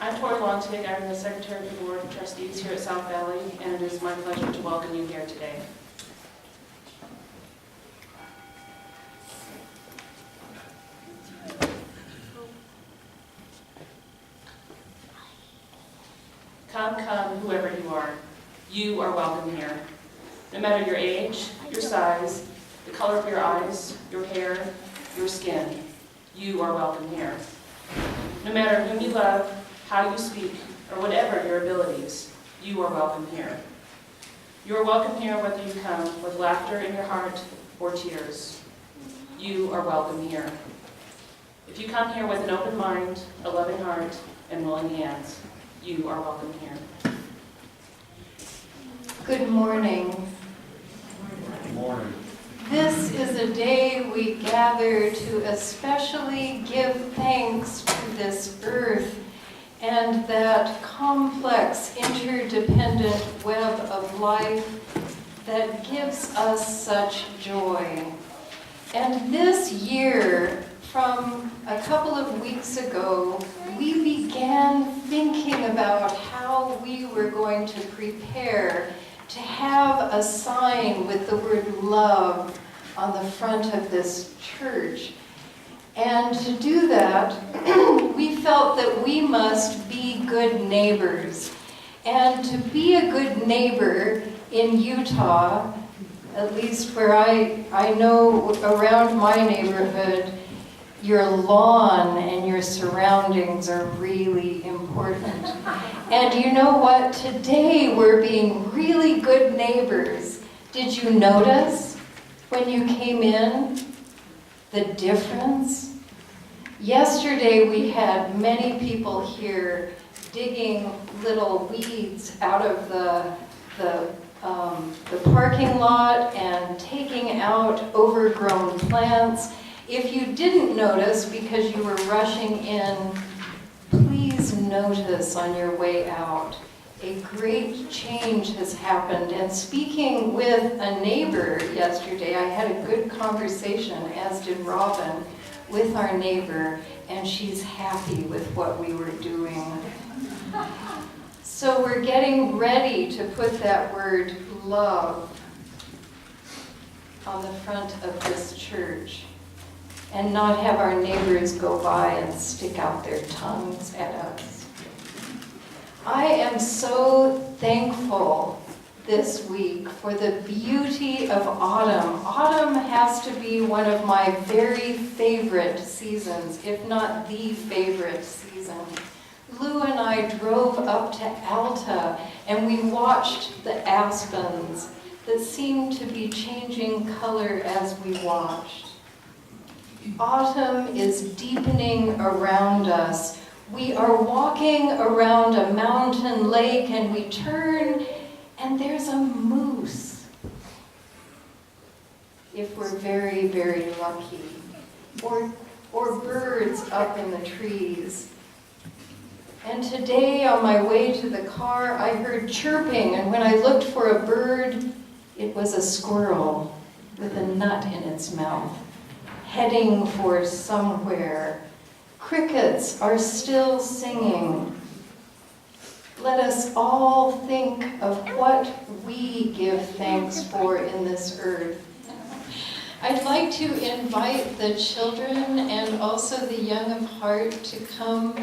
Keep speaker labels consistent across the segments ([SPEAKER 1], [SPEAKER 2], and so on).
[SPEAKER 1] I'm Tori Lontig. I'm the Secretary of the Board of Trustees here at South Valley, and it is my pleasure to welcome you here today. Come, come, whoever you are welcome here. No matter your age, your size, the color of your eyes, your hair, your skin, you are welcome here. No matter whom you love, how you speak, or whatever your abilities, you are welcome here. You are welcome here whether you come with laughter in your heart or tears. You are welcome here. If you come here with an open mind, a loving heart, and willing hands, you are welcome here.
[SPEAKER 2] Good morning.
[SPEAKER 3] Good morning.
[SPEAKER 2] This is a day we gather to especially give thanks to this earth and that complex, interdependent web of life that gives us such joy. And this year, from a couple of weeks ago, we began thinking about how we were going to prepare to have a sign with the word love on the front of this church. And to do that, we felt that we must be good neighbors. And to be a good neighbor in Utah, at least where I know around my neighborhood, your lawn and your surroundings are really important. And you know what? Today we're being really good neighbors. Did you notice when you came in the difference? Yesterday we had many people here digging little weeds out of the parking lot and taking out overgrown plants. If you didn't notice because you were rushing in, please notice on your way out. A great change has happened. And speaking with a neighbor yesterday, I had a good conversation, as did Robin, with our neighbor, and she's happy with what we were doing. So we're getting ready to put that word love on the front of this church, and not have our neighbors go by and stick out their tongues at us. I am so thankful this week for the beauty of autumn. Autumn has to be one of my very favorite seasons, if not the favorite season. Lou and I drove up to Alta and we watched the aspens that seemed to be changing color as we watched. Autumn is deepening around us. We are walking around a mountain lake and we turn and there's a moose. If we're very, very lucky. Or birds up in the trees. And today on my way to the car, I heard chirping, and when I looked for a bird, it was a squirrel with a nut in its mouth, heading for somewhere. Crickets are still singing. Let us all think of what we give thanks for in this earth. I'd like to invite the children and also the young of heart to come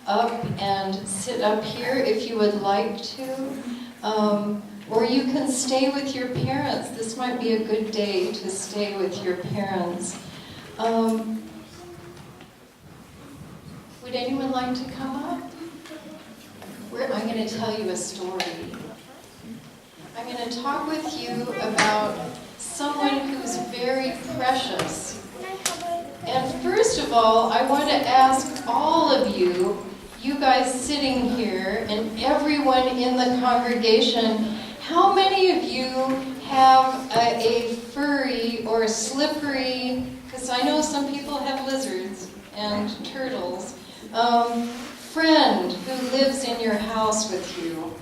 [SPEAKER 2] up and sit up here if you would like to. Or you can stay with your parents. This might be a good day to stay with your parents. Would anyone like to come up? I'm going to tell you a story. I'm going to talk with you about someone who's very precious. And first of all, I want to ask all of you, you guys sitting here, and everyone in the congregation, how many of you have a furry or slippery, because I know some people have lizards and turtles, friend who lives in your house with you?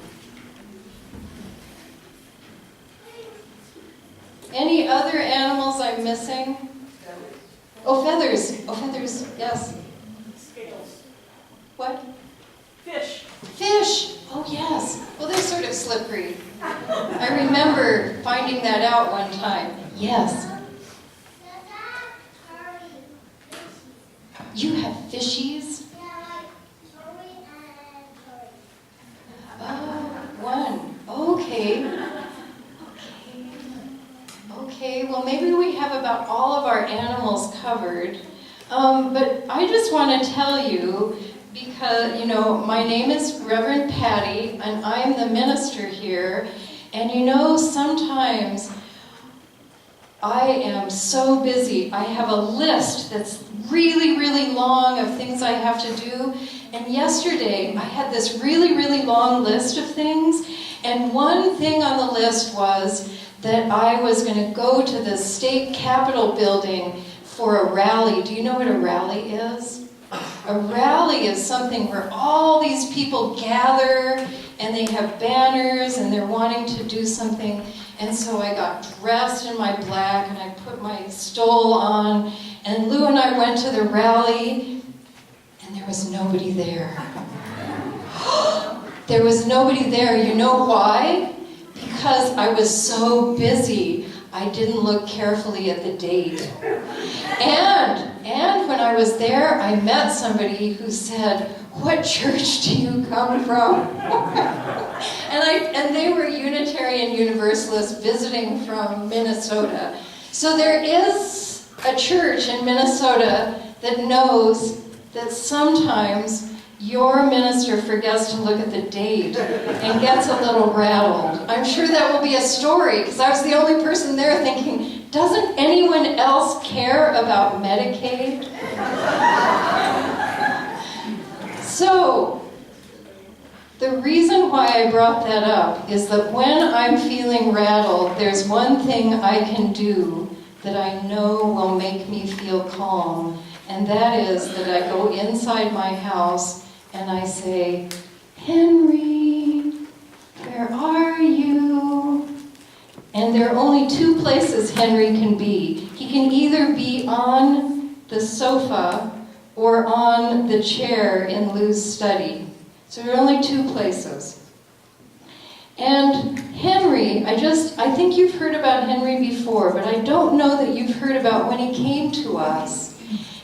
[SPEAKER 2] Any other animals I'm missing? Oh, feathers. Oh, feathers, yes.
[SPEAKER 1] Scales.
[SPEAKER 2] What?
[SPEAKER 1] Fish.
[SPEAKER 2] slippery. I remember finding that out one time. Yes. You have fishies? Oh, one. Okay. Okay, well maybe we have about all of our animals covered. But I just want to tell you, because, you know, my name is Reverend Patty, and I'm the minister here. And you know, sometimes I am so busy. I have a list that's really, really long of things I have to do. And yesterday, I had this really, really long list of things. And one thing on the list was that I was going to go to the state capitol building for a rally. Do you know what a rally is? A rally is something where all these people gather and they have banners and they're wanting to do something. And so I got dressed in my black and I put my stole on, and Lou and I went to the rally, and there was nobody there. There was nobody there. You know why? Because I was so busy, I didn't look carefully at the date. And when I was there, I met somebody who said, "What church do you come from?" and they were Unitarian Universalists visiting from Minnesota. So there is a church in Minnesota that knows that sometimes your minister forgets to look at the date and gets a little rattled. I'm sure that will be a story, because I was the only person there thinking, doesn't anyone else care about Medicaid? So, the reason why I brought that up is that when I'm feeling rattled, there's one thing I can do that I know will make me feel calm, and that is that I go inside my house and I say, "Henry, where are you?" And there are only two places Henry can be. He can either be on the sofa or on the chair in Lou's study. So there are only two places. And Henry, I think you've heard about Henry before, but I don't know that you've heard about when he came to us.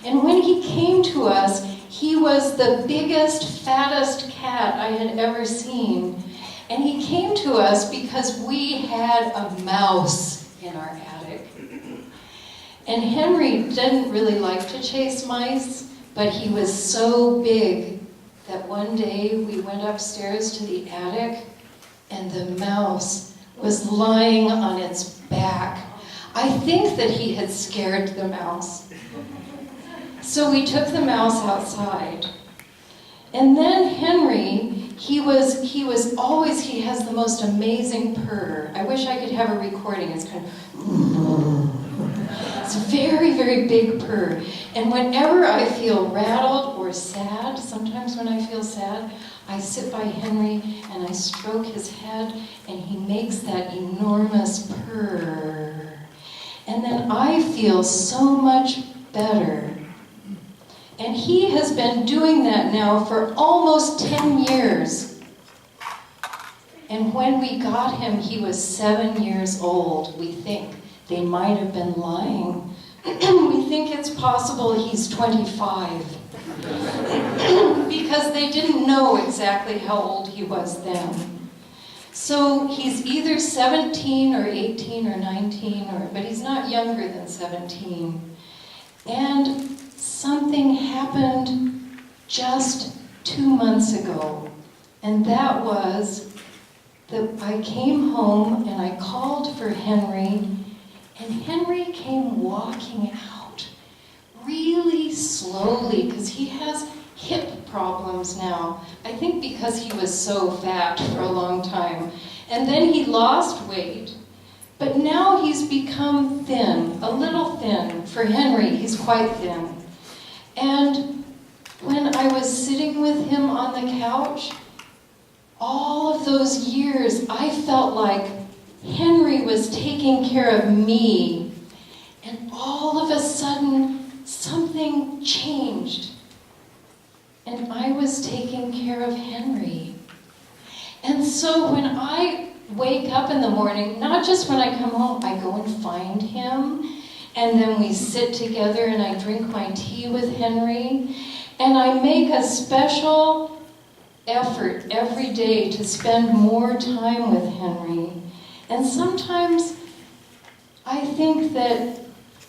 [SPEAKER 2] And when he came to us, he was the biggest, fattest cat I had ever seen. And he came to us because we had a mouse in our attic. And Henry didn't really like to chase mice, but he was so big that one day we went upstairs to the attic and the mouse was lying on its back. I think that he had scared the mouse. So we took the mouse outside. And then Henry, he has the most amazing purr. I wish I could have a recording. It's kind of, it's a very, very big purr. And whenever I feel rattled or sad, sometimes when I feel sad, I sit by Henry and I stroke his head and he makes that enormous purr. And then I feel so much better. And he has been doing that now for almost 10 years. And when we got him, he was 7 years old, we think. They might have been lying. We think it's possible he's 25. Because they didn't know exactly how old he was then. So he's either 17 or 18 or 19, but he's not younger than 17. And something happened just 2 months ago. And that was that I came home and I called for Henry, and Henry came walking out really slowly because he has hip problems now. I think because he was so fat for a long time. And then he lost weight. But now he's become thin, a little thin. For Henry, he's quite thin. And when I was sitting with him on the couch, all of those years, I felt like Henry was taking care of me. And all of a sudden, something changed. And I was taking care of Henry. And so when I wake up in the morning, not just when I come home, I go and find him, and then we sit together and I drink my tea with Henry, and I make a special effort every day to spend more time with Henry. And sometimes I think that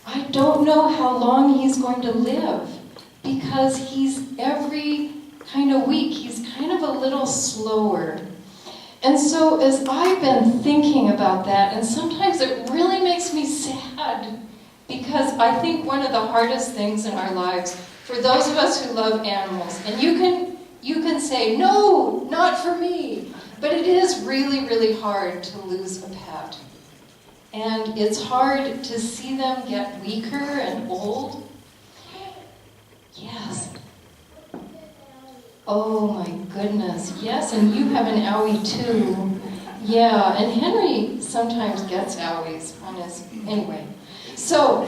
[SPEAKER 2] I don't know how long he's going to live, because he's every kind of week, he's kind of a little slower. And so as I've been thinking about that, and sometimes it really makes me sad, because I think one of the hardest things in our lives, for those of us who love animals, and you can say, no, not for me, but it is really, really hard to lose a pet. And it's hard to see them get weaker and old. Yes. Oh my goodness, yes, and you have an owie too. Yeah, and Henry sometimes gets owies on his, anyway. So,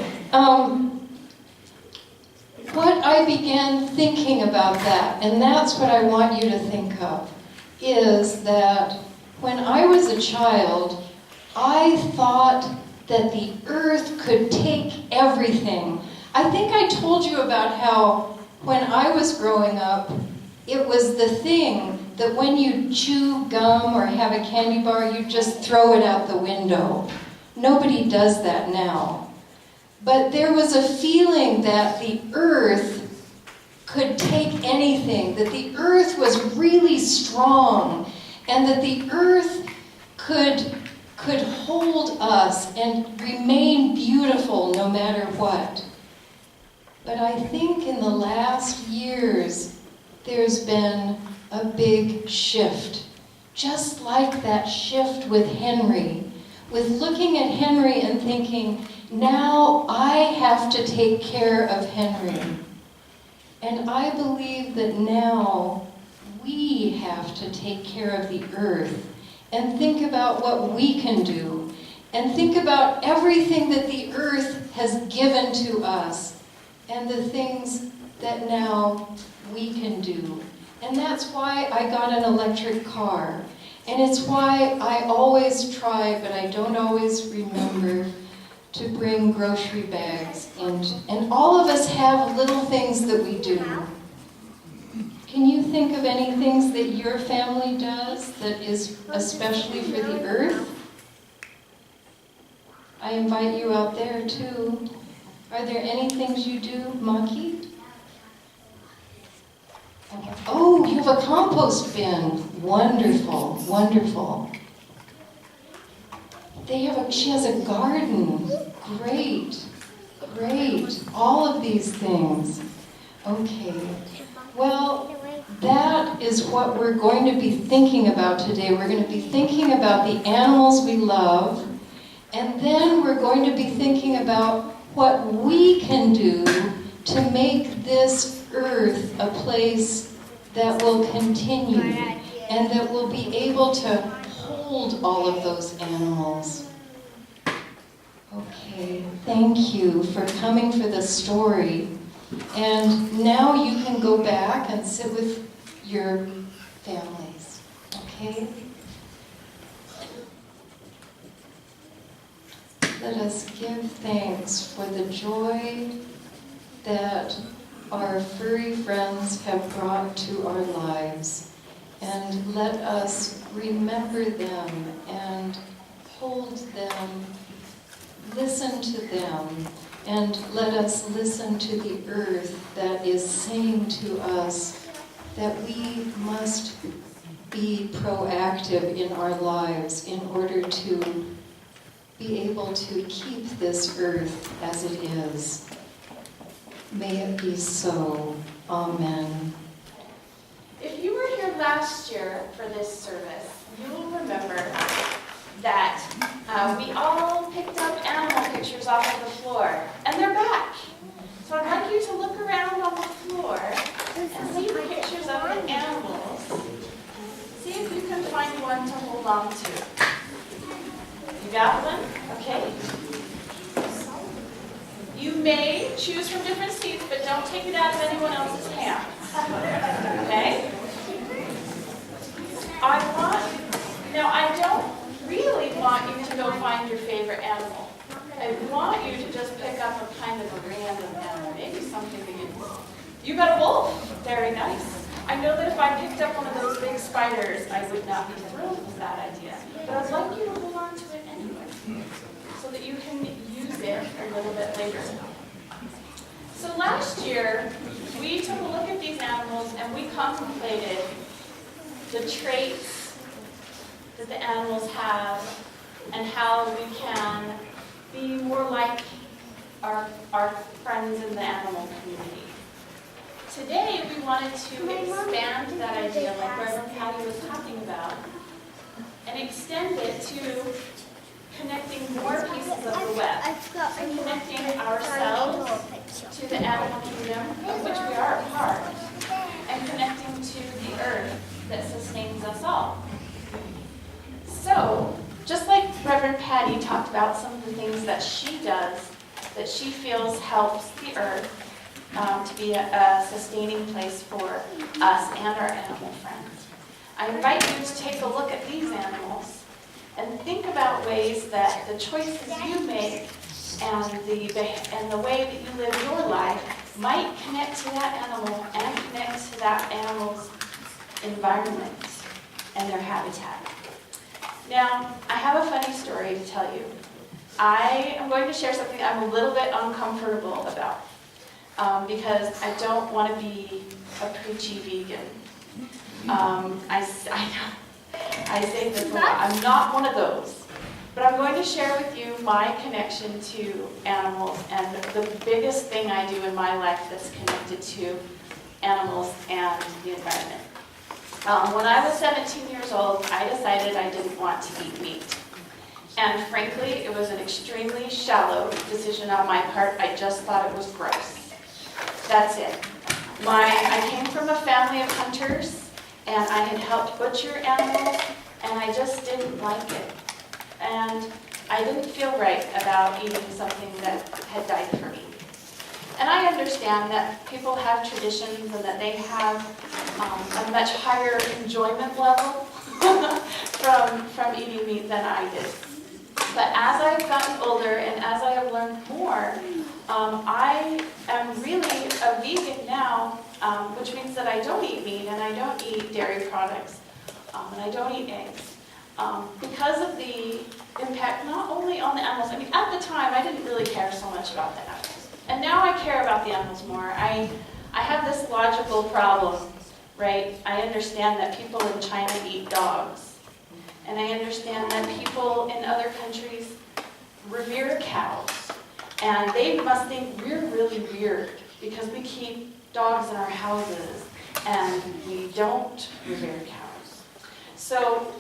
[SPEAKER 2] what I began thinking about that, and that's what I want you to think of, is that when I was a child, I thought that the earth could take everything. I think I told you about how when I was growing up, it was the thing that when you chew gum or have a candy bar, you just throw it out the window. Nobody does that now. But there was a feeling that the earth could take anything, that the earth was really strong, and that the earth could hold us and remain beautiful no matter what. But I think in the last years, there's been a big shift. Just like that shift with Henry, with looking at Henry and thinking, now I have to take care of Henry. And I believe that now we have to take care of the earth and think about what we can do, and think about everything that the earth has given to us, and the things that now we can do. And that's why I got an electric car. And it's why I always try, but I don't always remember, to bring grocery bags in. And all of us have little things that we do. Can you think of any things that your family does that is especially for the earth? I invite you out there too. Are there any things you do, Maki? Oh, you have a compost bin. Wonderful, wonderful. She has a garden. Great, great. All of these things. Okay. Well, that is what we're going to be thinking about today. We're going to be thinking about the animals we love, and then we're going to be thinking about what we can do to make this earth a place that will continue and that will be able to hold all of those animals. Okay, thank you for coming for the story. And now you can go back and sit with your families, okay? Let us give thanks for the joy that our furry friends have brought to our lives. And let us remember them and hold them, listen to them, and let us listen to the earth that is saying to us that we must be proactive in our lives in order to be able to keep this earth as it is. May it be so. Amen.
[SPEAKER 4] If you were here last year for this service, you will remember that we all picked up animal pictures off of the floor, and they're back. So I'd like you to look around on the floor and see pictures of the animals. See if you can find one to hold on to. You got one? Okay. You may choose from different seats, but don't take it out of anyone else's hand. Okay? I want You got a wolf. Very nice. I know that if I picked up one of those big spiders, I would not be thrilled with that idea. But I'd like you to hold on to it anyway, so that you can use it a little bit later. So last year, we took a look at these animals and we contemplated the traits that the animals have and how we can be more like our friends in the animal community. Today, we wanted to expand that idea, like Reverend Patty was talking about, and extend it to connecting more pieces of the web, and connecting ourselves to the animal kingdom, of which we are a part, and connecting to the earth that sustains us all. So, just like Reverend Patty talked about some of the things that she does, that she feels helps the earth to be a sustaining place for us and our animal friends. I invite you to take a look at these animals and think about ways that the choices you make and the way that you live your life might connect to that animal and connect to that animal's environment and their habitat. Now, I have a funny story to tell you. I am going to share something I'm a little bit uncomfortable about because I don't want to be a preachy vegan. I say this a lot. I'm not one of those. But I'm going to share with you my connection to animals and the biggest thing I do in my life that's connected to animals and the environment. When I was 17 years old, I decided I didn't want to eat meat. And frankly, it was an extremely shallow decision on my part. I just thought it was gross. That's it. I came from a family of hunters, and I had helped butcher animals, and I just didn't like it. And I didn't feel right about eating something that had died for me. And I understand that people have traditions and that they have a much higher enjoyment level from eating meat than I did. But as I've gotten older and as I have learned more, I am really a vegan now, which means that I don't eat meat and I don't eat dairy products and I don't eat eggs. Because of the impact not only on the animals, I mean at the time I didn't really care so much about the animals. And now I care about the animals more. I have this logical problem, right? I understand that people in China eat dogs. And I understand that people in other countries revere cows. And they must think we're really weird because we keep dogs in our houses and we don't revere cows. So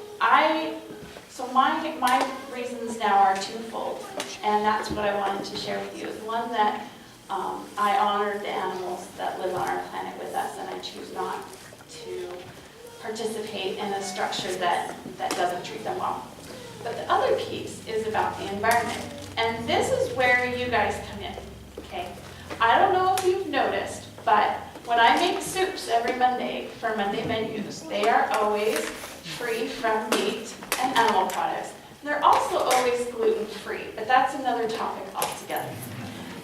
[SPEAKER 4] my reasons now are twofold. And that's what I wanted to share with you. Is one that I honor the animals that live on our planet with us, and I choose not to participate in a structure that doesn't treat them well. But the other piece is about the environment. And this is where you guys come in, okay? I don't know if you've noticed, but when I make soups every Monday for Monday menus, they are always free from meat and animal products. And they're also always gluten-free, but that's another topic altogether.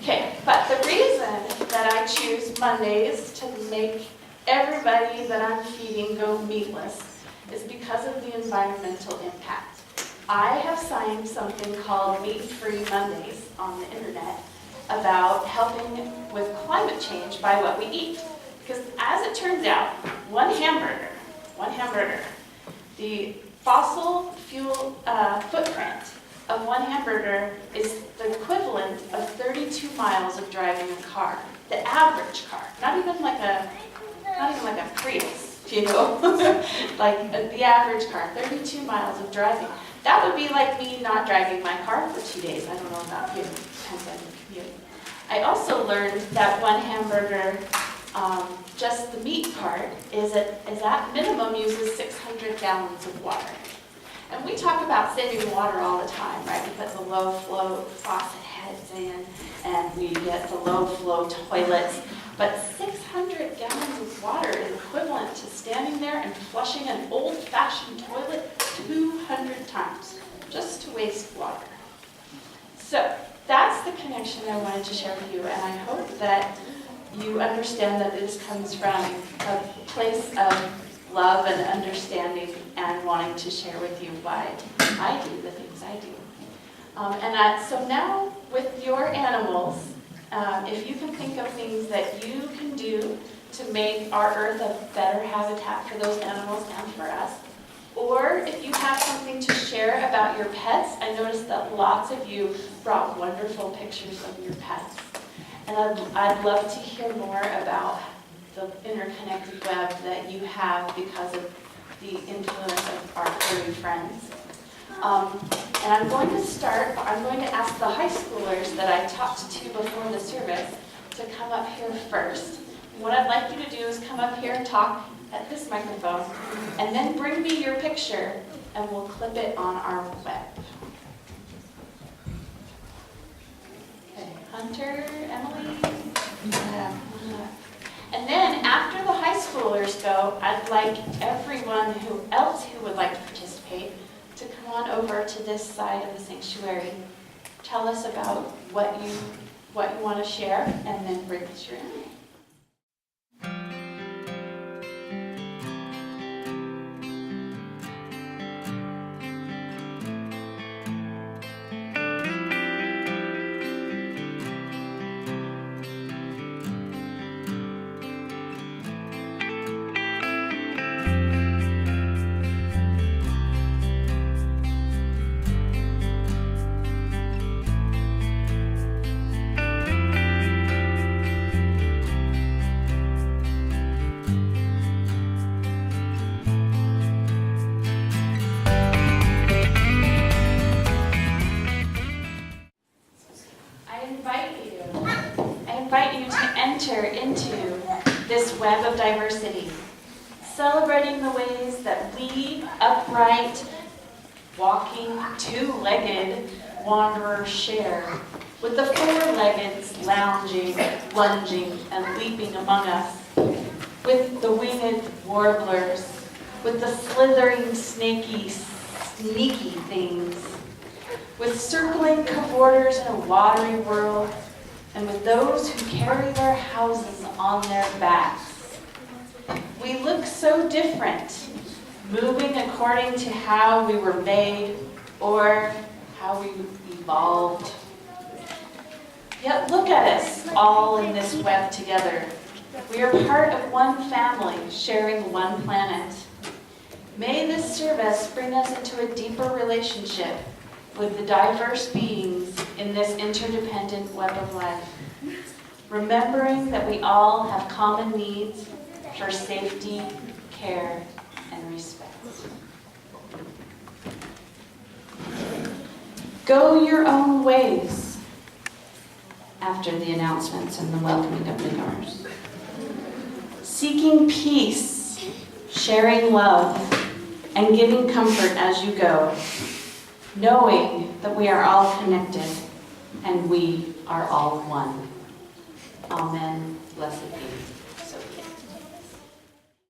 [SPEAKER 4] Okay, but the reason that I choose Mondays to make everybody that I'm feeding go meatless is because of the environmental impact. I have signed something called Meat-Free Mondays on the internet about helping with climate change by what we eat. Because as it turns out, one hamburger, the fossil fuel footprint of one hamburger is the equivalent of 32 miles of driving a car. The average car, not even like a Prius, you know, like the average car, 32 miles of driving. That would be like me not driving my car for 2 days. I don't know about you, depends on your commute. I also learned that one hamburger, just the meat part, is at minimum uses 600 gallons of water. And we talk about saving water all the time, right? We put the low flow faucet heads in, and we get the low flow toilets. But 600 gallons of water is equivalent to standing there and flushing an old-fashioned toilet 200 times, just to waste water. So that's the connection I wanted to share with you, and I hope that you understand that this comes from a place of love and understanding and wanting to share with you why I do the things I do. So now with your animals, if you can think of things that you can do to make our earth a better habitat for those animals and for us, or if you have something to share about your pets, I noticed that lots of you brought wonderful pictures of your pets. And I'd love to hear more about the interconnected web that you have because of the influence of our furry friends. And I'm going to ask the high schoolers that I talked to before the service to come up here first. And what I'd like you to do is come up here and talk at this microphone, and then bring me your picture, and we'll clip it on our web. Okay, Hunter, Emily? Yeah. And then after the high schoolers go, I'd like everyone else who would like to participate to come on over to this side of the sanctuary. Tell us about what you want to share, and then bring us your animal. I invite you to enter into this web of diversity, celebrating the ways that we, upright, walking, two-legged wanderers share, with the four-leggeds lounging, lunging, and leaping among us, with the winged warblers, with the slithering, snaky, sneaky things, with circling cavorters in a watery world, and with those who carry their houses on their backs. We look so different, moving according to how we were made or how we evolved. Yet look at us all in this web together. We are part of one family, sharing one planet. May this service bring us into a deeper relationship with the diverse beings in this interdependent web of life, remembering that we all have common needs for safety, care, and respect. Go your own ways after the announcements and the welcoming of the doors. Seeking peace, sharing love, and giving comfort as you go, knowing that we are all connected and we are all one. Amen. Blessed be.